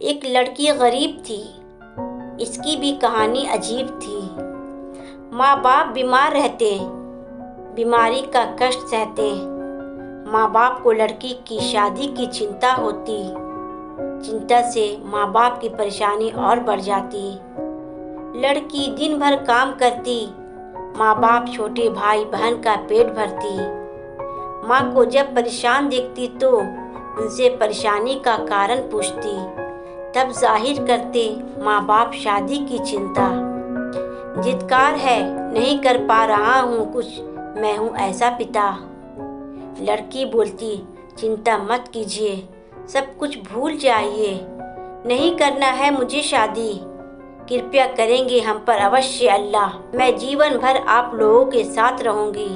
एक लड़की गरीब थी। इसकी भी कहानी अजीब थी। माँ बाप बीमार रहते, बीमारी का कष्ट सहते। माँ बाप को लड़की की शादी की चिंता होती। चिंता से माँ बाप की परेशानी और बढ़ जाती। लड़की दिन भर काम करती, माँ बाप छोटे भाई बहन का पेट भरती। माँ को जब परेशान देखती तो उनसे परेशानी का कारण पूछती। तब जाहिर करते माँ बाप शादी की चिंता। जिदकार है, नहीं कर पा रहा हूँ कुछ, मैं हूँ ऐसा पिता। लड़की बोलती, चिंता मत कीजिए, सब कुछ भूल जाइए। नहीं करना है मुझे शादी, कृपया करेंगे हम पर अवश्य अल्लाह। मैं जीवन भर आप लोगों के साथ रहूँगी,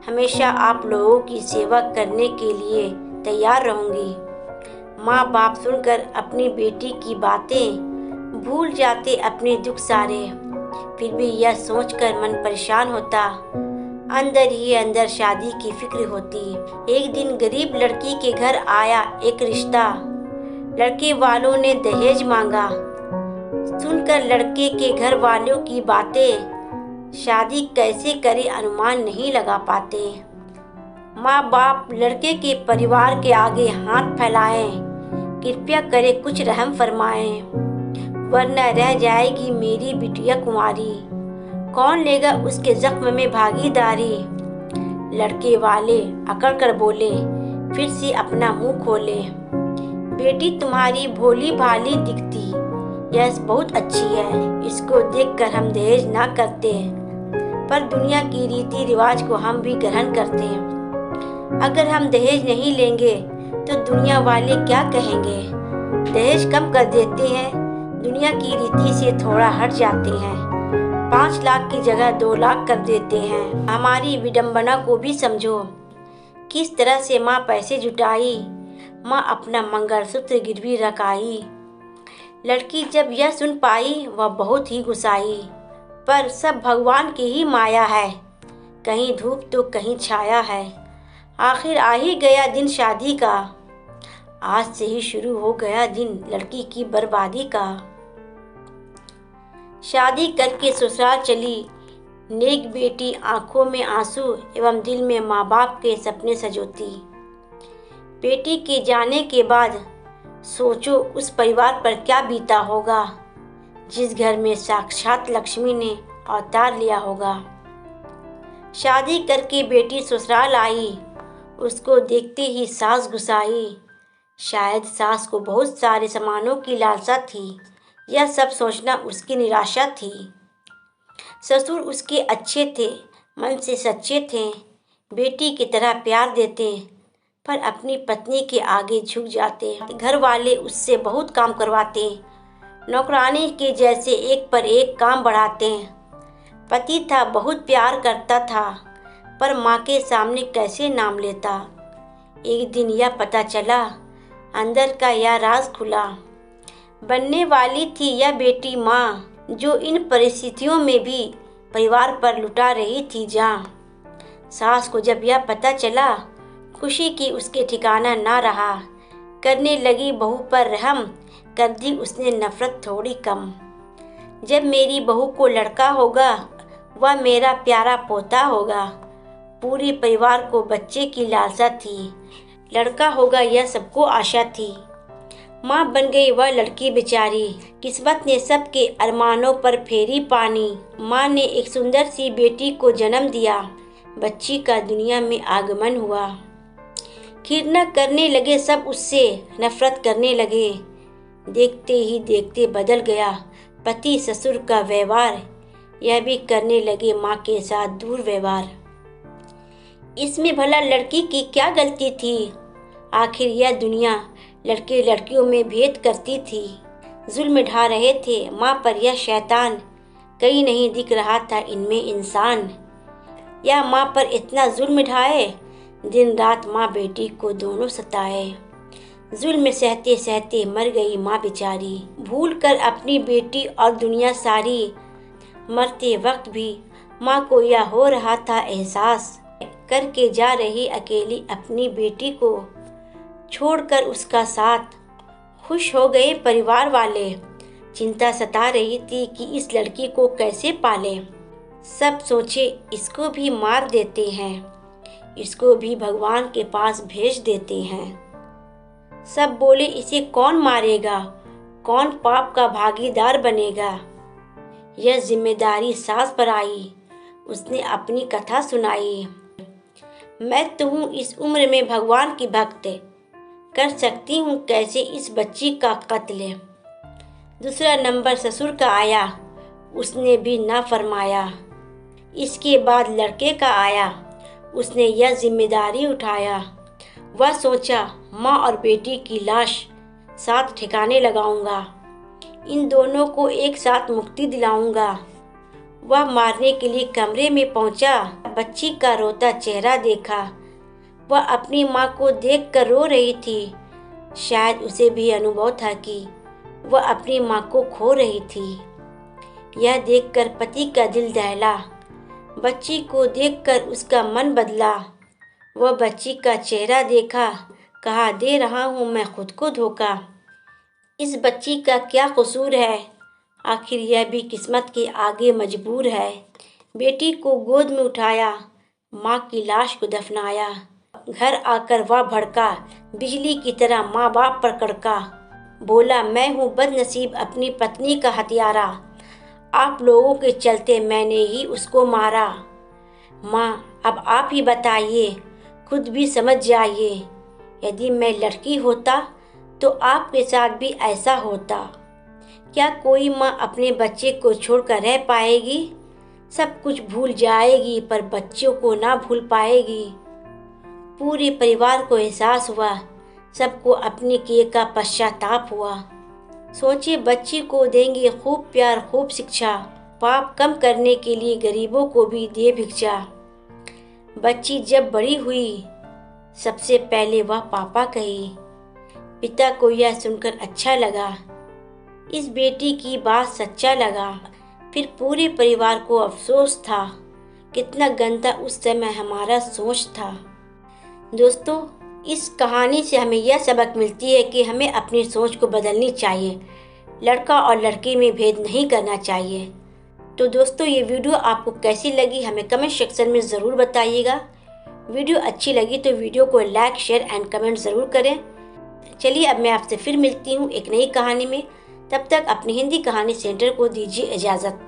हमेशा आप लोगों की सेवा करने के लिए तैयार रहूँगी। माँ बाप सुनकर अपनी बेटी की बातें भूल जाते अपने दुख सारे। फिर भी यह सोचकर मन परेशान होता, अंदर ही अंदर शादी की फिक्र होती। एक दिन गरीब लड़की के घर आया एक रिश्ता। लड़के वालों ने दहेज मांगा। सुनकर लड़के के घर वालों की बातें शादी कैसे करे अनुमान नहीं लगा पाते। माँ बाप लड़के के परिवार के आगे हाथ फैलाएं, कृपया करे कुछ रहम फरमाएं, वरना रह जाएगी मेरी बिटिया कुंवारी। कौन लेगा उसके जख्म में भागीदारी। लड़के वाले अकड़ कर बोले, फिर से अपना मुंह खोले। बेटी तुम्हारी भोली भाली दिखती, यह बहुत अच्छी है, इसको देखकर हम दहेज ना करते, पर दुनिया की रीति रिवाज को हम भी ग्रहण करते। अगर हम दहेज नहीं लेंगे तो दुनिया वाले क्या कहेंगे। दहेज कम कर देते हैं, दुनिया की रीति से थोड़ा हट जाते हैं। 5 लाख की जगह 2 लाख कर देते हैं। हमारी विडंबना को भी समझो, किस तरह से माँ पैसे जुटाई। माँ अपना मंगलसूत्र गिरवी रख आई। लड़की जब यह सुन पाई वह बहुत ही गुस्साई, पर सब भगवान की ही माया है, कहीं धूप तो कहीं छाया है। आखिर आ ही गया दिन शादी का, आज से ही शुरू हो गया दिन लड़की की बर्बादी का। शादी करके ससुराल चली नेक बेटी, आंखों में आंसू एवं दिल में माँ बाप के सपने सजोती। बेटी के जाने के बाद सोचो उस परिवार पर क्या बीता होगा, जिस घर में साक्षात लक्ष्मी ने अवतार लिया होगा। शादी करके बेटी ससुराल आई, उसको देखते ही सास गुस्साई। शायद सास को बहुत सारे सामानों की लालसा थी, यह सब सोचना उसकी निराशा थी। ससुर उसके अच्छे थे, मन से सच्चे थे, बेटी की तरह प्यार देते, पर अपनी पत्नी के आगे झुक जाते। घर वाले उससे बहुत काम करवाते, नौकरानी के जैसे एक पर एक काम बढ़ाते। पति था, बहुत प्यार करता था, पर माँ के सामने कैसे नाम लेता। एक दिन यह पता चला, अंदर का यह राज खुला। बनने वाली थी यह बेटी माँ, जो इन परिस्थितियों में भी परिवार पर लुटा रही थी जान। सास को जब यह पता चला, खुशी की उसके ठिकाना ना रहा। करने लगी बहू पर रहम, कर दी उसने नफरत थोड़ी कम। जब मेरी बहू को लड़का होगा, वह मेरा प्यारा पोता होगा। पूरे परिवार को बच्चे की लालसा थी, लड़का होगा यह सबको आशा थी। माँ बन गई वह लड़की बेचारी, किस्मत ने सबके अरमानों पर फेरी पानी। माँ ने एक सुंदर सी बेटी को जन्म दिया, बच्ची का दुनिया में आगमन हुआ। घृणा करने लगे सब उससे, नफरत करने लगे। देखते ही देखते बदल गया पति ससुर का व्यवहार, यह भी करने लगे माँ के साथ दुर्व्यवहार। इसमें भला लड़की की क्या गलती थी। आखिर यह दुनिया लड़के लड़कियों में भेद करती थी। जुल्म ढा रहे थे माँ पर यह शैतान, कहीं नहीं दिख रहा था इनमें इंसान। यह माँ पर इतना जुल्म ढाए, दिन रात माँ बेटी को दोनों सताए। जुल्म सहते सहते मर गई माँ बेचारी, भूल कर अपनी बेटी और दुनिया सारी। मरते वक्त भी माँ को यह हो रहा था एहसास, करके जा रही अकेली अपनी बेटी को, छोड़कर उसका साथ। खुश हो गए परिवार वाले। चिंता सता रही थी कि इस लड़की को कैसे पाले। सब सोचे इसको भी मार देते हैं, इसको भी भगवान के पास भेज देते हैं। सब बोले इसे कौन मारेगा, कौन पाप का भागीदार बनेगा। यह जिम्मेदारी सास पर आई, उसने अपनी कथा सुनाई। मैं तो हूँ इस उम्र में भगवान की भक्त, कर सकती हूँ कैसे इस बच्ची का कत्ल। दूसरा नंबर ससुर का आया, उसने भी ना फरमाया। इसके बाद लड़के का आया, उसने यह जिम्मेदारी उठाया। वह सोचा माँ और बेटी की लाश साथ ठिकाने लगाऊंगा, इन दोनों को एक साथ मुक्ति दिलाऊंगा। वह मारने के लिए कमरे में पहुंचा, बच्ची का रोता चेहरा देखा। वह अपनी माँ को देखकर रो रही थी। शायद उसे भी अनुभव था कि वह अपनी माँ को खो रही थी। यह देखकर पति का दिल दहला, बच्ची को देखकर उसका मन बदला। वह बच्ची का चेहरा देखा, कहा दे रहा हूँ मैं खुद को धोखा। इस बच्ची का क्या कसूर है, आखिर यह भी किस्मत के आगे मजबूर है। बेटी को गोद में उठाया, माँ की लाश को दफनाया। घर आकर वह भड़का, बिजली की तरह माँ बाप पर कड़का। बोला मैं हूँ बदनसीब अपनी पत्नी का हत्यारा, आप लोगों के चलते मैंने ही उसको मारा। माँ अब आप ही बताइए, खुद भी समझ जाइए, यदि मैं लड़की होता तो आपके साथ भी ऐसा होता। क्या कोई माँ अपने बच्चे को छोड़कर रह पाएगी? सब कुछ भूल जाएगी पर बच्चों को ना भूल पाएगी। पूरे परिवार को एहसास हुआ, सबको अपने किए का पश्चाताप हुआ। सोचे बच्ची को देंगे खूब प्यार खूब शिक्षा, पाप कम करने के लिए गरीबों को भी दे भिक्षा। बच्ची जब बड़ी हुई, सबसे पहले वह पापा कही। पिता को यह सुनकर अच्छा लगा, इस बेटी की बात सच्चा लगा। फिर पूरे परिवार को अफसोस था, कितना गंदा उस समय हमारा सोच था। दोस्तों, इस कहानी से हमें यह सबक मिलती है कि हमें अपनी सोच को बदलनी चाहिए। लड़का और लड़की में भेद नहीं करना चाहिए। तो दोस्तों, ये वीडियो आपको कैसी लगी हमें कमेंट सेक्शन में ज़रूर बताइएगा। वीडियो अच्छी लगी तो वीडियो को लाइक शेयर एंड कमेंट ज़रूर करें। चलिए अब मैं आपसे फिर मिलती हूँ एक नई कहानी में। तब तक अपनी हिंदी कहानी सेंटर को दीजिए इजाज़त।